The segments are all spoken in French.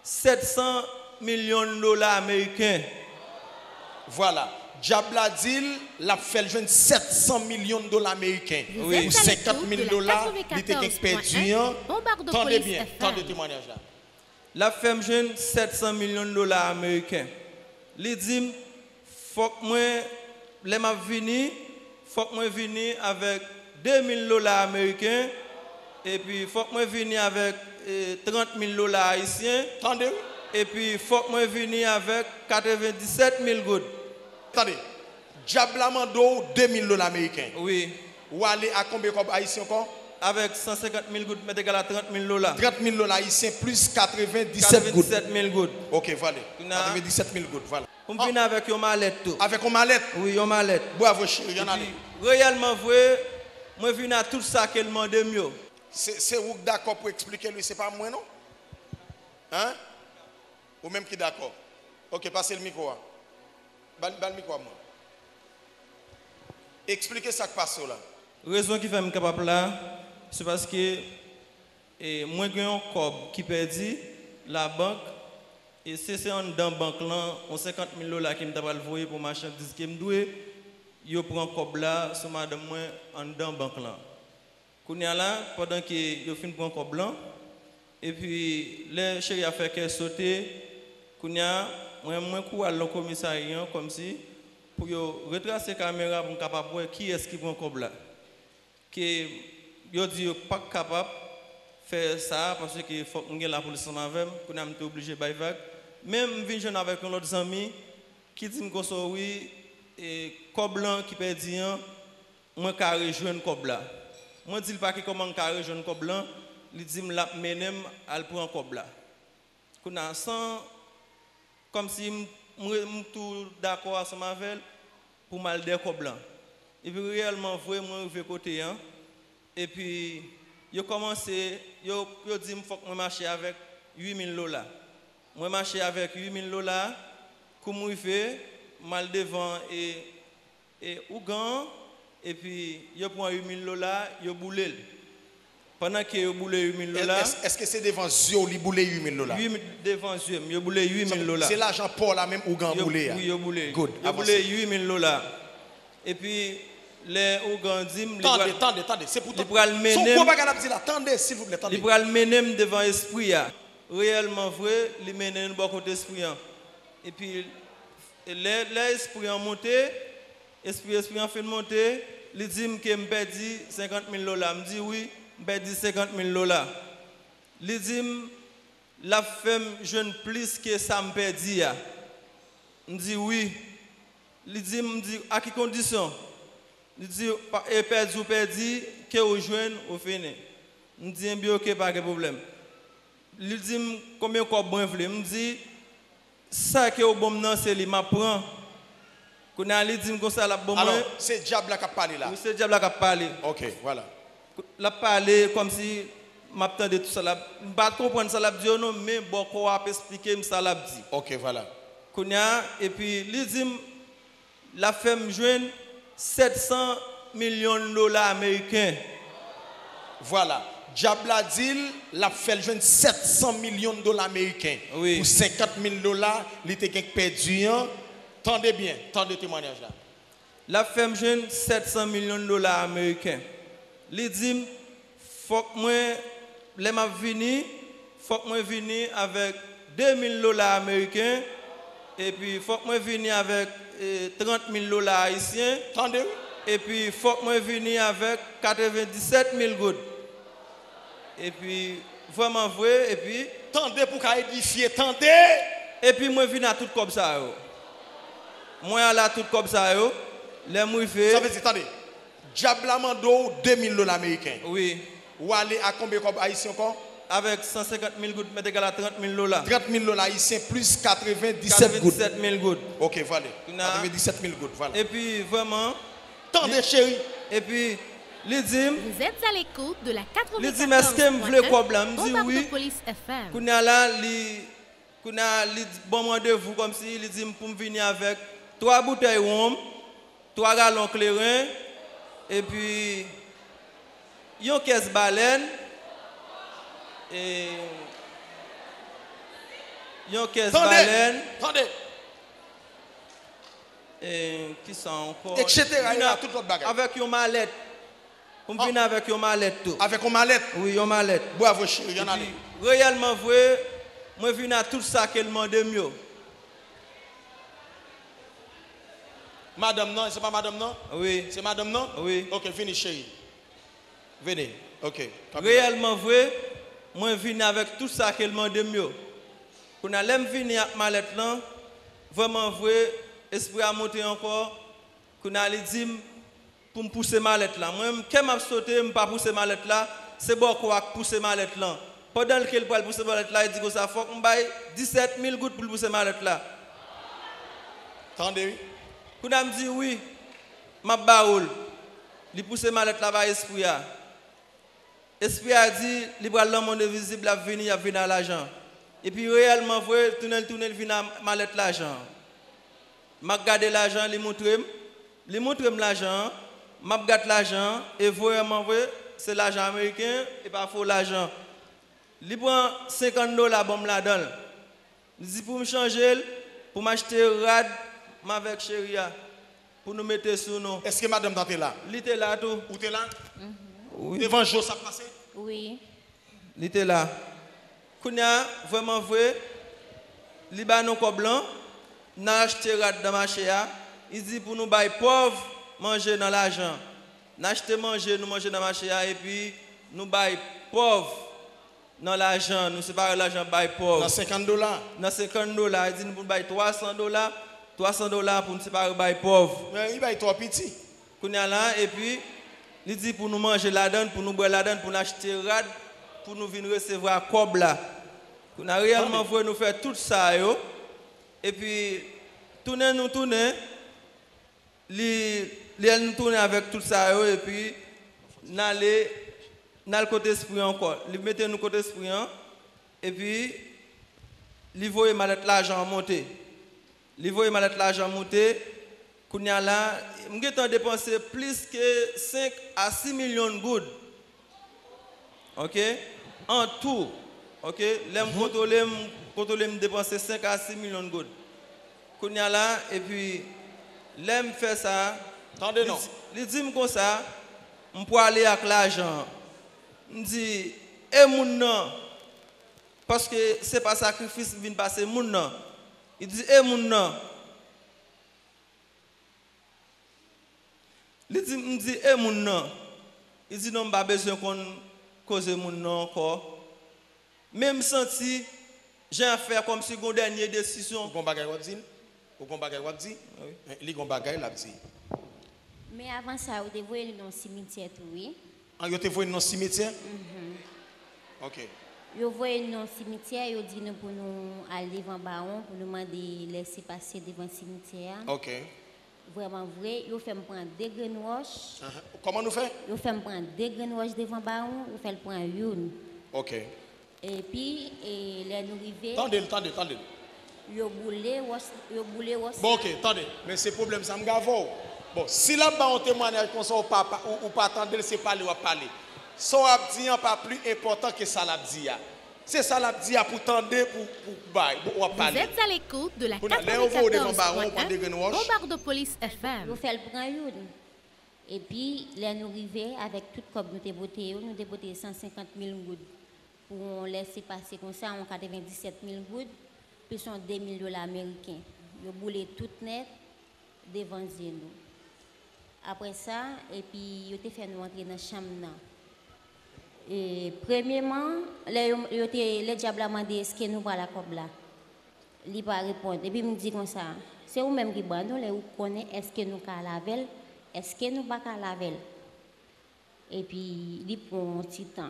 700 millions de dollars américains. Voilà. Diabla dit, l'a fait jeune 700 millions de dollars américains. Oui. Pour 50 000 dollars, il était perdu. Tendez bien, tendez témoignage là. La femme jeune 700 millions de dollars américains. Il dit, faut que moi, les m'a venu, faut que moi vini avec 2000 dollars américains et puis faut que moi vini avec 30 000 dollars haïtiens. Tendez. Et puis faut que moi vini avec 97 000 gouttes. Attendez. Diabla mando 2000 dollars américains. Oui. Ou aller à combien comme haïtien encore? Avec 150 000 gouttes, mais égal à 30 000 dollars. 30 000 dollars haïtiens plus 97 gouttes. 97 000 gouttes. Ok, voilà. 97 000 gouttes, voilà. On vient avec une mallette tout. Avec une mallette? Oui, une mallette. Bravo, chérie, y en a. Réellement, vrai, moi je viens à tout ça qu'elle demande mieux. C'est vous d'accord pour expliquer lui, c'est pas moi, non? Hein? Ou même qui d'accord? Ok, passez le micro. Bal le micro à moi. Expliquez ça qui passe là. La raison qui fait me capable là, c'est parce que moi j'ai un cob qui perdu la banque et c'est en dans banque là, on 50 000 dollars qui me t'a envoyé pour marchandise qui me doit, yo prend cob là sur madame moi en dans banque là. Kounya là pendant que yo fin prend cob là et puis les chéri a fait qu'elle sauter, kounya moi cours au commissariat comme si pour retracer la caméra pour capable voir qui est-ce qui prend cob là. Que yo dit pas capable faire ça parce que faut que la police en avec qu'on a été obligé by vague même vinn jeune avec un autre ami qui dit que so oui et cob blanc qui perdi moi ka rejoindre cob là moi dis pas que comment ka rejoindre cob blanc il dit me la menem al prend cob là qu'on a sans comme si moi tout d'accord ensemble avec pour mal des cob blanc. Et puis réellement, vraiment, je vais côté. Hein? Et puis, je commencé, je dit qu'il faut que je marche avec 8 000 dollars. Je marche avec 8 000 dollars, comme je fais, mal devant et Ougan, et puis je prends 8 000 dollars, je boule. Pendant que je boule 8 000 dollars. Est-ce que c'est devant Zio, il boule 8 000 dollars? Devant Zio, je boule 8 000 dollars. C'est l'argent pour la même Ougan boulé. Oui, je boule. Good. Je boule 8 000 dollars. Et puis, les Ougandim. Attendez, c'est pour toi. Attendez, s'il vous plaît, attendez. Il pral menem devant l'esprit. Réellement vrai, il mène bon côté esprit. Et puis, l'esprit a monté, l'esprit a fait monter, il dit que je perdu 50 000 dollars. Je dis oui, je perdu 50 000 dollars. Il dit, la femme jeune plus que ça me perdu. Je dis oui. Il dit, à quelle condition? Il dit, perdu, que vous joignez, vous finissez. Je dis, bien, ok, pas de problème. Il dit, combien de fois vous voulez? Je dis, ça que vous bon c'est lui, m'apprend. Quand il dit, comme ça, la bonne. Alors, c'est Diabla qui a parlé là? Oui, c'est Diabla qui a parlé. Ok, voilà. Il a parlé comme si, m'attendais tout ça. Je ne pas comprendre ça, non, mais bon, on va expliquer ça, l'a dit. Ok, voilà. Et puis, il dit, la femme joine 700 millions de dollars américains. Voilà. Diabla dit, la fait joine 700 millions de dollars américains. Oui. Pour 50 000 dollars, il était perdu. Tendez bien, tendez témoignage là. La femme joine 700 millions de dollars américains. Il dit, faut que moi, les m'a vini, faut que moi vini avec 2000 dollars américains. Et puis, faut que moi vini avec 30 000 dollars haïtiens. Attendez. Et puis, il faut que moi vini avec 97 000 gouttes. Et puis, vraiment vrai. Et puis, tendez pour qu'à édifier, tendez. Et puis, moi vini à tout comme ça. Moi, à tout comme ça. Les mouilles fait. Ça veut dire, attendez. Diabla mando 2000 dollars américains. Oui. Ou aller à combien comme haïtien encore? Avec 150 000 gouttes, mais égal à 30 000 dollars. 30 000 dollars haïtiens plus 97 gouttes. 97 000 gouttes. Ok, voilà. 97 000 gouttes, voilà. Et puis, vraiment. Tendez, chérie. Et puis, les dit. Vous êtes à l'écoute de la 94.1. Les dit, mais est-ce que vous voulez problème? Je dis oui. Police FM. Kounya là, li bon rendez-vous comme si il dit pour me venir avec 3 bouteilles rhum, 3 gallons clairin, et puis une caisse baleine. Et Yon caisse Attendez. baleine. Attendez. Et qui ça encore? Etc. Vin Il y a toute l'autre bagaille. avec une mallette. Pour venir avec une mallette tout. Avec une mallette. Oui, une mallette. Bravo, chérie. Il y en a. Puis, réellement vrai, moi viens à tout ça qu'elle demande mieux. Madame, non, c'est pas madame, non? Oui. C'est madame, non? Oui. Ok, venez, chérie. Venez. Ok. Réellement vrai, moi viens avec tout ça qu'elle demande mieux. Quand on l'aime venir avec mallette là, vraiment vrai, esprit a monté encore. Quand on a dit pour me pousser mallette là. Moi, quand m'a sauté, je pas pousser mallette là, c'est bon quoi pousser mallette là. Pendant qu'il peut pousser mallette là, il dit que ça faut qu'on baille 17 000 gouttes pour pousser mallette là. Attendez. Quand on me dit oui, m'a baoul. Il pousse mallette là bas esprit a. Esprit a dit, il va dans le monde visible à venir à l'argent. Et puis réellement vrai, tourner vient mallette l'argent. M'a garder l'argent, il montre l'argent, m'a gâte l'argent et vraiment vrai, c'est l'argent américain et pas faux l'argent. Il prend $50 bon la donne. Il dit pour me changer, pour m'acheter rad avec chéria pour nous mettre sur nous. Est-ce que madame Dante est là? Il était là tout. Où t'es là? Oui. Devant Jo, ça passe? Oui. Il était là. Kounya, vraiment vrai, il bat nous comme blanc, n'a acheté rad dans marché a. Il dit pour nous bailler pauvres manger dans l'argent. N'acheter manger, nous manger dans marché a et puis nous bailler pauvres dans l'argent, nous séparer l'argent bailler pauvres. Dans $50. Dans $50, il dit nous pour bailler $300, $300 pour nous séparer bailler pauvres. Mais il va être trop petit. Kounya là et puis il dit pour nous manger la donne, pour nous boire la donne, pour nous acheter rad, pour nous venir recevoir cob là. Nous avons réellement voulu nous faire tout ça yo. Et puis tourner, nous tourner avec tout ça yo, et puis n'aller dans le côté esprit encore. Lui mettez nous côté esprit et puis lui voyez malette l'argent monter. Lui voyez malette l'argent monter. Kounya là, m'gétan dépenser plus que 5 à 6 millions de gouttes. OK? En tout. OK? L'aime contrôler me dépenser 5 à 6 millions de gouttes. Kounya là et puis l'aime faire ça. Attendez non. Il dit comme ça, on peut aller avec l'argent. Il dit et moun nan parce que c'est pas sacrifice vient passer moun nan. Il dit et moun nan. Il dit et moun nan. Il dit non pas besoin qu'on cause moun nan encore. Même senti j'ai affaire comme si une dernière décision. Vous bagay wap di? Vous bagay wap di? Oui. Li gon bagay la di. Mais avant ça, vous devez dans le cimetière, tout, oui. Ah, yo te voye dans cimetière? OK. Vous voyez dans le cimetière, vous dites pour nous aller devant le baron, pour nous demander de laisser passer devant le cimetière. OK. Vraiment vrai, vous faites prendre des graines roches. Comment nous fait? Vous faites prendre des graines roches devant le baron, vous faites prendre une. OK. Et puis, les nous arrivés. Attendez. Vous boulez roche. Bon, OK, attendez. Mais ce problème, ça me gave. Bon, si là-bas on témoignage comme ça, ou pas attendre, c'est parler ou parler. Son abdi n'est pas plus important que ça l'abdi. C'est ça l'abdi pour tendre, pour Vous parler. êtes à l'écoute de la Vous devant baron, 94.1 des graines roches. Bombardopolis FM. Vous faites le prendre une. Et puis, les nous arrivés avec toute comme nous déboté 150 000 gouttes. Pour laisser passer comme ça, on 97 000 gouttes, puis sont $2 000 américains. Vous boulez tout net devant nous. Après ça, et puis, vous avez fait nous entrer dans la chambre. Et premièrement, le diable a demandé est-ce que nous voilà comme là. Il n'a pas répondu. Et puis, il me dit comme ça, c'est vous-même qui boit, nous, vous connaissez, est-ce que nous pouvons laver, est-ce que nous ne pouvons pas laver. Et puis, il prend un petit temps.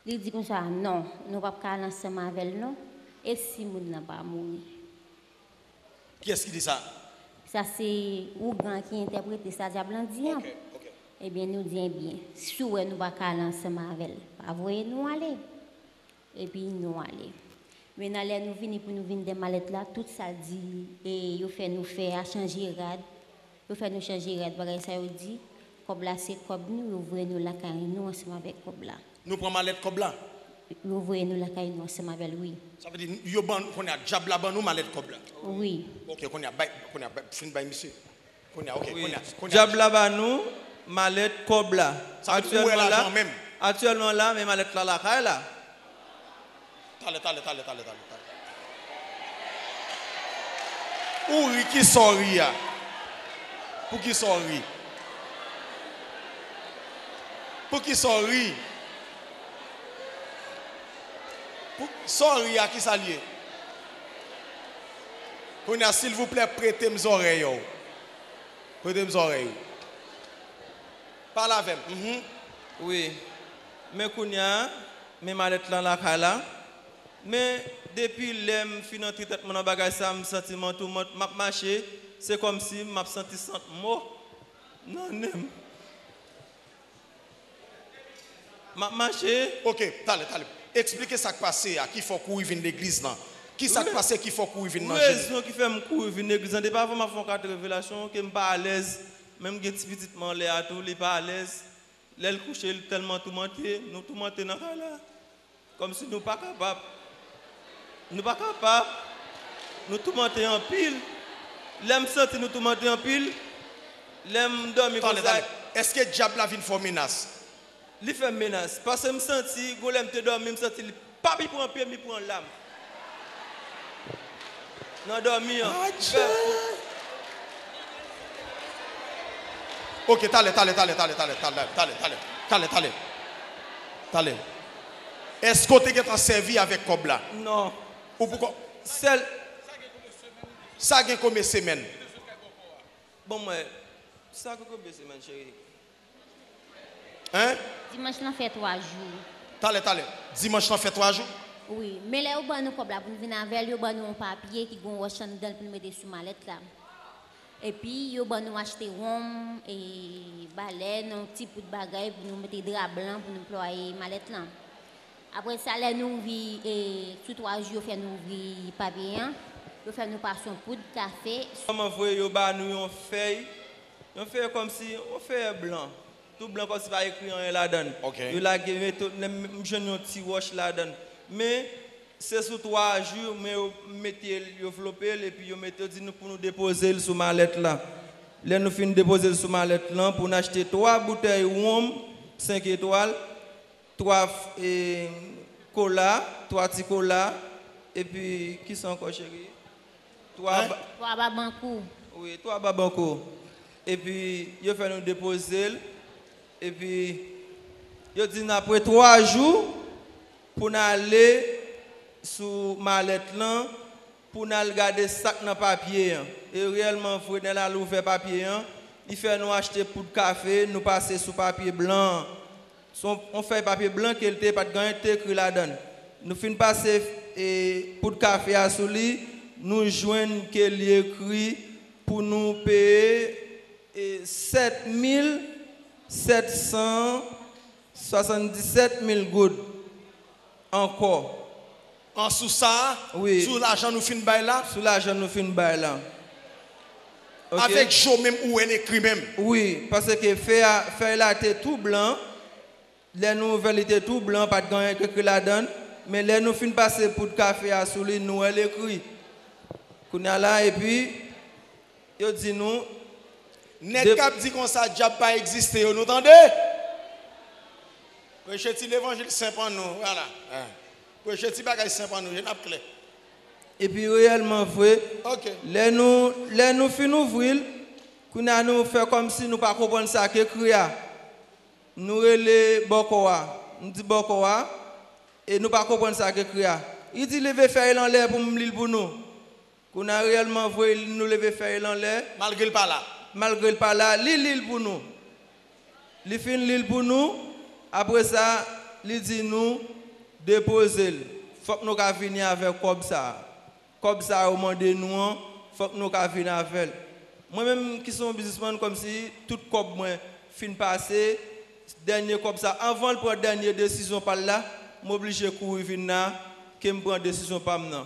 Il dit comme ça, non, nous ne pouvons pas aller ensemble avec nous, et si nous n'avons pas mourir. Qui est-ce qui dit ça? Ça, c'est Ougan qui interprète ça, diable dit. OK. Eh bien, nous disons bien, si nous ne pouvons pas aller ensemble avec nous, avouez nous aller. Et puis, nous aller. Maintenant, nous venons pour nous venir des mallettes là, tout ça dit, et vous fait nous faire changer rad. Vous fait nous changer rad, parce que ça vous dit, comme là, c'est comme nous, ouvrez nous la carrière, nous ensemble avec comme là. Nous prenons mallette comme là. vous voyez nous la caille nous ensemble avec lui. Ça veut dire yo ban qu'on a diable là ban nous malade comme là. Oui. OK, qu'on a fin by monsieur. Qu'on a OK, qu'on a Diable là nous mallette cobla. Actuellement là mais mallette là la caille là. Tale. Ou qui sorri ya. Pour qui sorri? Pour qui sorri? Sorry à qui ça lié? S'il vous plaît, prêtez mes oreilles. Prêtez mes oreilles. Parle avec moi. Oui. Mais Kounia, mais malette là la kala. Mais depuis l'aime fin entrer tête mon bagage ça me sentiment tout m'a marché, c'est comme si m'a senti sent mort. Non nem. M'a marché. OK, tale. Expliquez ça qui passe à qui faut courir venir l'église là. Qui ça qui passe qui faut courir venir dans raison qui fait me courir venir l'église n'est pas vraiment font quatre révélations que me pas à l'aise même que petitement les à tout les pas à l'aise. L'aile coucher tellement tout monter, nous tout monter dans là. Comme si nous pas capable. Nous tout monter en pile. L'aime sentir nous tout monter en pile. L'aime dormir comme ça. Est-ce que diable la vient faire menace? Il fait menace. Parce que je me sens, golem te dormi, je me sens, pas il prend pied, il prend l'âme. Non, dormi. OK, tale. Est-ce que tu es servi avec Kobla? Non. Ou pourquoi? Ça a combien de semaines? Bon, moi, ça a combien de semaines, chérie? Hein? Dimanche, on fait 3 jours. Tale. Dimanche, on fait 3 jours? Oui, mais là, on va nous pour nous venir avec lui, on va nous un papier qui gon wash dedans pour nous mettre sur mallette là. Et puis, on va nous acheter rhum et balai, un petit peu de bagaille pour nous mettre drap blanc pour nous employer mallette là. Après ça, là, nous ouvrir et sous 3 jours, on fait nous ouvrir papier, on fait nous passer un poudre de café. Comment voyez nous on fait comme si on fait blanc. Tout blanc comme si pas écrit en là-dedans. OK. Il la jeune un petit wash là-dedans. Mais c'est sous 3 jours mais mettez yo flopper et puis yo mettez dit nous pour nous déposer sous mallette là. Là nous fin déposer sous mallette là pour nous acheter 3 bouteilles rhum 5 étoiles, 3 cola, 3 petits cola et puis qui sont encore chérie? 3 babankou. Oui, 3 babankou. Et puis yo fait nous déposer. Et puis, je dis après 3 jours, pour nous aller sur mallette là, pour nous regarder sac dans papier. Et réellement, il faut nous ouvrir papier. Il fait nous acheter pour le café, nous passer sur papier blanc. On fait papier blanc qui était pas de gain écrit là-dedans. Nous finissons passer pour le café à Souli, nous joignons qu'il écrit pour nous payer 777 000 gouttes encore. En sous ça, oui. Sous l'argent nous fin bail là. Sous l'argent nous fin bail là. Okay. Avec chaud même ou un écrit même. Oui, parce que fait là était tout blanc. Les nouvelles étaient tout blanc, pas de gain que là-dedans. Mais les nous fin passer pour le café à Souli, nous elle écrit. Qu'on a là et puis yo dit nous net cap dit comme ça diable pas exister, vous entendez? Prêchez l'évangile saint pour nous, voilà. Prêchez bagage saint pour nous, je n'ai clair. Et puis réellement vrai. OK. Les nous fin ouvrir, qu'on a nous faire comme si nous pas comprendre ça que cria. Nous relé Bokoa, nous dit Bokoa et nous pas comprendre ça que cria. Il dit lever faire en l'air pour me lire pour nous. Qu'on a réellement vrai nous lever faire en l'air malgré le pas là. Malgré le pas là, l'île pour nous. Il fin l'île pour nous. Après ça, il dit nous déposer. Faut que nous venir avec comme ça. Comme ça au moment de nous, faut que nous venir avec. Moi-même qui suis un businessman comme si tout comme moi fin passer dernier comme ça avant de prendre dernière décision par là, m'oblige courir venir que me prendre décision par maintenant.